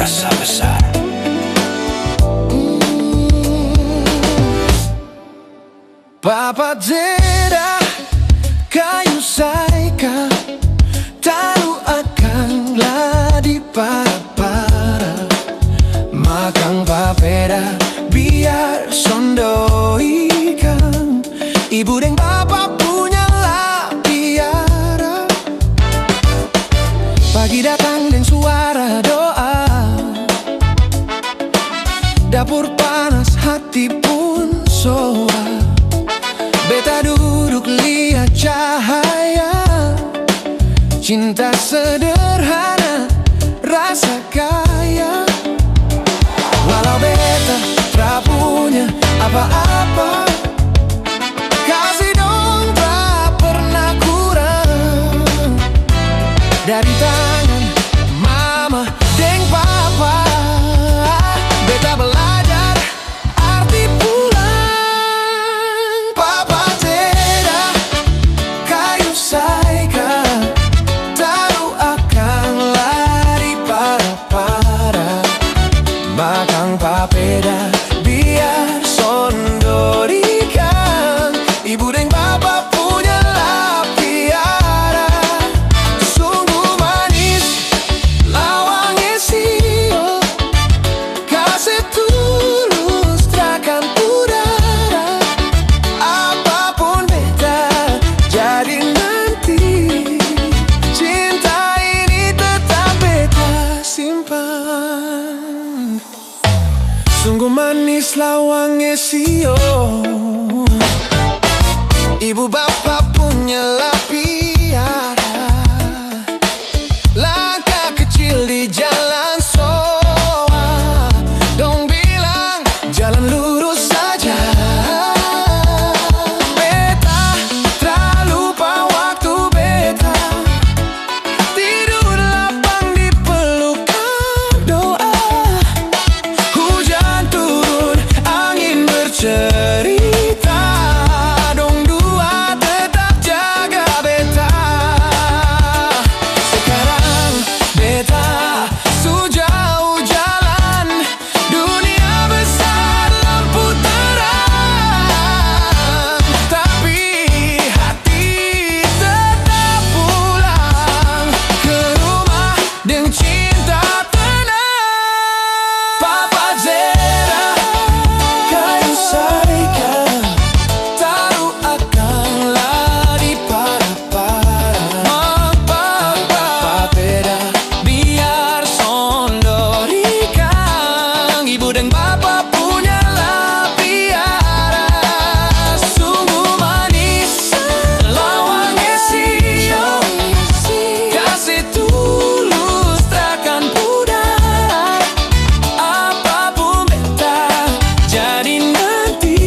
rasa besar. Papadera kayu saika taruh akan ladi para makang papeda biar sondo ikan ibu dan bapak punya lah biara pagi datang dan suara doa dapur panas hati pun soa. Beta duduk lihat cahaya cinta sederhana rasa kaya. Walau beta tak punya apa-apa, kasih dong tak pernah kurang dari tangan mama dan papa. Beta belajar arti pulang. Papadera kayu saika taruh akan lari para makang papeda biar sondorikan ibu dan bapak punya lah piara. Sungguh manis lawangnya sio kasih tulus takkan pudara. Apapun beta jadi nanti cinta ini tetap beta simpan. Sungguh manis lawangnya sio ibu bapak punya lah piara. Langkah kecil di jalan soa dong bilang jalan lurus saja. Beta tak lupa waktu beta tidur lapang di pelukan doa. Hujan turun angin bercerita dong dua tetap jaga beta. Sekarang beta sejauh jalan dunia besar lampu terang tapi hati tetap pulang ke rumah dengan cinta tenang. Papadera kayu saika taruh akan lari para papeda biar sondorikan ibu dan bapak punya lah piara. Sungguh manis lawangnya sio kasih tulus takkan pudar. Apapun beta jadi nanti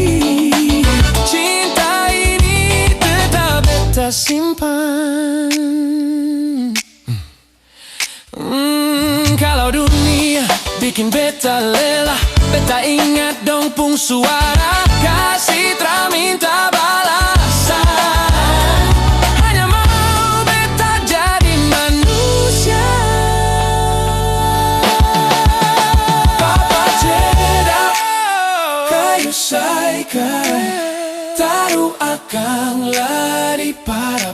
cinta ini tetap beta simpan. Kalau dunia bikin beta lelah, beta ingat dong pung suara kasih tak minta balasan. Hanya mau beta jadi manusia. Papadera kayu saika taruh akan lari para